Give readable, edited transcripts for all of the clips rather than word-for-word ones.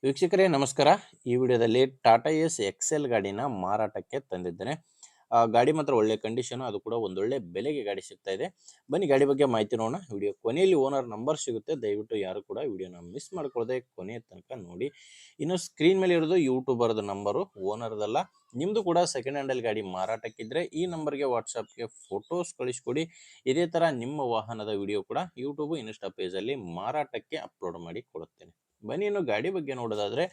ವೀಕ್ಷಕರೇ ನಮಸ್ಕಾರ. ಈ ವಿಡಿಯೋದಲ್ಲಿ ಟಾಟಾ ಎಸ್ ಎಕ್ಸೆಲ್ ಗಾಡಿನ ಮಾರಾಟಕ್ಕೆ ತಂದಿದ್ದೇನೆ. ಗಾಡಿ ಮಾತ್ರ ಒಳ್ಳೆ ಕಂಡೀಷನ್, ಅದು ಕೂಡ ಒಂದೊಳ್ಳೆ ಬೆಲೆಗೆ ಗಾಡಿ ಸಿಗ್ತಾ ಇದೆ. ಬನ್ನಿ ಗಾಡಿ ಬಗ್ಗೆ ಮಾಹಿತಿ ನೋಡೋಣ. ವಿಡಿಯೋ ಕೊನೆಯಲ್ಲಿ ಓನರ್ ನಂಬರ್ ಸಿಗುತ್ತೆ, ದಯವಿಟ್ಟು ಯಾರು ಕೂಡ ವಿಡಿಯೋನ ಮಿಸ್ ಮಾಡ್ಕೊಳ್ಳದೆ ಕೊನೆಯ ತನಕ ನೋಡಿ. ಇನ್ನು ಸ್ಕ್ರೀನ್ ಮೇಲೆ ಇರೋದು ಯೂಟ್ಯೂಬರ್ದು ನಂಬರು, ಓನರ್ದಲ್ಲ. ನಿಮ್ಮದು ಕೂಡ ಸೆಕೆಂಡ್ ಹ್ಯಾಂಡಲ್ ಗಾಡಿ ಮಾರಾಟಕ್ಕಿದ್ರೆ ಈ ನಂಬರ್ಗೆ ವಾಟ್ಸಪ್ಗೆ ಫೋಟೋಸ್ ಕಳಿಸ್ಕೊಡಿ. ಇದೇ ಥರ ನಿಮ್ಮ ವಾಹನದ ವಿಡಿಯೋ ಕೂಡ ಯೂಟ್ಯೂಬ್ ಇನ್ಸ್ಟಾ ಪೇಜಲ್ಲಿ ಮಾರಾಟಕ್ಕೆ ಅಪ್ಲೋಡ್ ಮಾಡಿ ಕೊಡುತ್ತೇನೆ. ಬನ್ನಿ ಇನ್ನು ಗಾಡಿ ಬಗ್ಗೆ ನೋಡೋದಾದ್ರೆ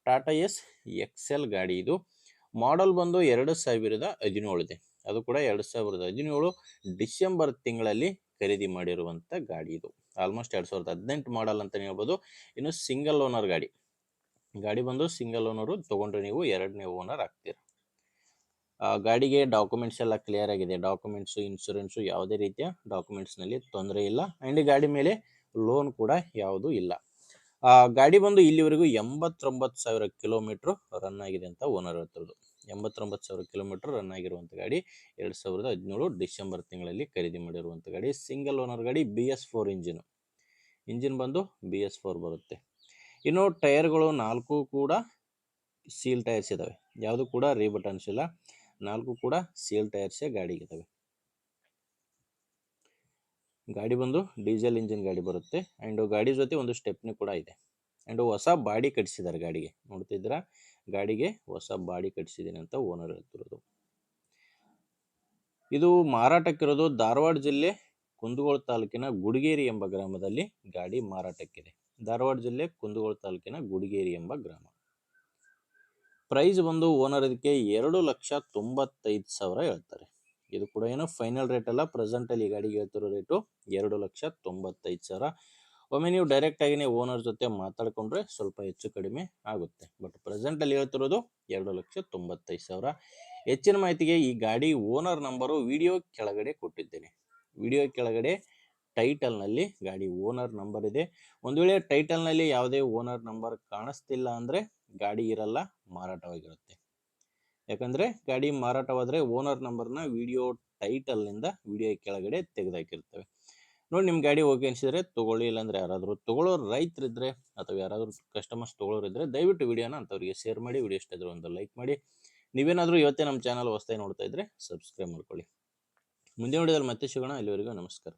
ಟಾಟಾ ಎಸ್ ಎಕ್ಸೆಲ್ ಗಾಡಿ ಇದು. ಮಾಡೆಲ್ ಬಂದು 2017 ಇದೆ. ಅದು ಕೂಡ 2017 ಡಿಸೆಂಬರ್ ತಿಂಗಳಲ್ಲಿ ಖರೀದಿ ಮಾಡಿರುವಂಥ ಗಾಡಿ ಇದು. ಆಲ್ಮೋಸ್ಟ್ 2018 ಮಾಡೆಲ್ ಅಂತಲೇ ಹೇಳ್ಬೋದು. ಇನ್ನು ಸಿಂಗಲ್ ಓನರ್ ಗಾಡಿ. ಗಾಡಿ ಬಂದು ಸಿಂಗಲ್ ಓನರು, ತೊಗೊಂಡ್ರೆ ನೀವು 2ನೇ ಓನರ್ ಆಗ್ತೀರ. ಗಾಡಿಗೆ ಡಾಕ್ಯುಮೆಂಟ್ಸ್ ಎಲ್ಲ ಕ್ಲಿಯರ್ ಆಗಿದೆ. ಡಾಕ್ಯುಮೆಂಟ್ಸು, ಇನ್ಶೂರೆನ್ಸು ಯಾವುದೇ ರೀತಿಯ ಡಾಕ್ಯುಮೆಂಟ್ಸ್ನಲ್ಲಿ ತೊಂದರೆ ಇಲ್ಲ. ಆ್ಯಂಡ್ ಗಾಡಿ ಮೇಲೆ ಲೋನ್ ಕೂಡ ಯಾವುದೂ ಇಲ್ಲ. ಗಾಡಿ ಬಂದು ಇಲ್ಲಿವರೆಗೂ 89,000 ಕಿಲೋಮೀಟ್ರ್ ರನ್ ಆಗಿದೆ ಅಂತ ಓನರ್ ಹೇಳ್ತಿರೋದು. 89,000 ಕಿಲೋಮೀಟ್ರ್ ರನ್ ಆಗಿರುವಂಥ ಗಾಡಿ. 2017 ಡಿಸೆಂಬರ್ ತಿಂಗಳಲ್ಲಿ ಖರೀದಿ ಮಾಡಿರುವಂಥ ಗಾಡಿ. ಸಿಂಗಲ್ ಓನರ್ ಗಾಡಿ. BS4 ಇಂಜಿನ್ ಬಂದು BS4 ಬರುತ್ತೆ. ಇನ್ನು ಟೈರ್ಗಳು 4 ಕೂಡ ಸೀಲ್ ಟೈರ್ಸ್ ಇದ್ದಾವೆ. ಯಾವುದು ಕೂಡ ರೀಬಟನ್ಸ್ ಇಲ್ಲ. 4 ಕೂಡ ಸೀಲ್ ಟೈರ್ಸೇ ಗಾಡಿಗಿದ್ದಾವೆ. ಗಾಡಿ ಬಂದು ಡೀಸೆಲ್ ಇಂಜಿನ್ ಗಾಡಿ ಬರುತ್ತೆ. ಆ್ಯಂಡ್ ಗಾಡಿ ಜೊತೆ ಒಂದು ಸ್ಟೆಪ್ನಿ ಕೂಡ ಇದೆ. ಆ್ಯಂಡ್ ಹೊಸ ಬಾಡಿ ಕಟ್ಟಿಸಿದ್ದಾರೆ ಗಾಡಿಗೆ. ನೋಡ್ತಿದ್ದೀರಾ, ಗಾಡಿಗೆ ಹೊಸ ಬಾಡಿ ಕಟ್ಟಿಸಿದ್ದೀನಿ ಅಂತ ಓನರ್ ಹೇಳ್ತಿರೋದು. ಇದು ಮಾರಾಟಕ್ಕಿರೋದು ಧಾರವಾಡ ಜಿಲ್ಲೆ ಕುಂದಗೋಳ ತಾಲೂಕಿನ ಗುಡಿಗೇರಿ ಎಂಬ ಗ್ರಾಮದಲ್ಲಿ ಗಾಡಿ ಮಾರಾಟಕ್ಕಿದೆ. ಧಾರವಾಡ ಜಿಲ್ಲೆ ಕುಂದಗೋಳ ತಾಲೂಕಿನ ಗುಡಿಗೇರಿ ಎಂಬ ಗ್ರಾಮ. ಪ್ರೈಸ್ ಬಂದು ಓನರ್ ಇದಕ್ಕೆ 2,95,000 ಹೇಳ್ತಾರೆ. ಇದು ಕೂಡ ಏನು ಫೈನಲ್ ರೇಟ್ ಅಲ್ಲ. ಪ್ರೆಸೆಂಟಲ್ಲಿ ಈ ಗಾಡಿಗೆ ಹೇಳ್ತಿರೋ ರೇಟು 2,95,000. ಒಮ್ಮೆ ನೀವು ಡೈರೆಕ್ಟಾಗಿಯೇ ಓನರ್ ಜೊತೆ ಮಾತಾಡಿಕೊಂಡ್ರೆ ಸ್ವಲ್ಪ ಹೆಚ್ಚು ಕಡಿಮೆ ಆಗುತ್ತೆ. ಬಟ್ ಪ್ರೆಸೆಂಟಲ್ಲಿ ಹೇಳ್ತಿರೋದು 2,95,000. ಹೆಚ್ಚಿನ ಮಾಹಿತಿಗೆ ಈ ಗಾಡಿ ಓನರ್ ನಂಬರು ವಿಡಿಯೋ ಕೆಳಗಡೆ ಕೊಟ್ಟಿದ್ದೇನೆ. ವಿಡಿಯೋ ಕೆಳಗಡೆ ಟೈಟಲ್ನಲ್ಲಿ ಗಾಡಿ ಓನರ್ ನಂಬರ್ ಇದೆ. ಒಂದು ವೇಳೆ ಟೈಟಲ್ನಲ್ಲಿ ಯಾವುದೇ ಓನರ್ ನಂಬರ್ ಕಾಣಿಸ್ತಿಲ್ಲ ಅಂದರೆ ಗಾಡಿ ಇರಲ್ಲ, ಮಾರಾಟವಾಗಿರುತ್ತೆ. ಯಾಕಂದರೆ ಗಾಡಿ ಮಾರಾಟವಾದರೆ ಓನರ್ ನಂಬರ್ನ ವಿಡಿಯೋ ಟೈಟಲ್ನಿಂದ ವಿಡಿಯೋ ಕೆಳಗಡೆ ತೆಗೆದಾಕಿರ್ತವೆ. ನೋಡಿ, ನಿಮ್ಮ ಗಾಡಿ ಓಕೆ ಅನಿಸಿದರೆ ತೊಗೊಳ್ಳಿ. ಇಲ್ಲಾಂದರೆ ಯಾರಾದರೂ ತೊಗೊಳ್ಳೋ ರೈತರಿದ್ದರೆ ಅಥವಾ ಯಾರಾದರೂ ಕಸ್ಟಮರ್ಸ್ ತೊಗೊಳ್ಳೋರಿದ್ದರೆ ದಯವಿಟ್ಟು ವಿಡಿಯೋನ ಅಂಥವ್ರಿಗೆ ಶೇರ್ ಮಾಡಿ. ವಿಡಿಯೋ ಇಷ್ಟ ಇದ್ದರೆ ಒಂದು ಲೈಕ್ ಮಾಡಿ. ನೀವೇನಾದರೂ ಇವತ್ತೇ ನಮ್ಮ ಚಾನಲ್ ಹೊಸದಾಗಿ ನೋಡ್ತಾ ಇದ್ದರೆ ಸಬ್ಸ್ಕ್ರೈಬ್ ಮಾಡ್ಕೊಳ್ಳಿ. ಮುಂದಿನ ವಿಡಿಯೋದಲ್ಲಿ ಮತ್ತೆ ಸಿಗೋಣ. ಅಲ್ಲಿವರೆಗೂ ನಮಸ್ಕಾರ.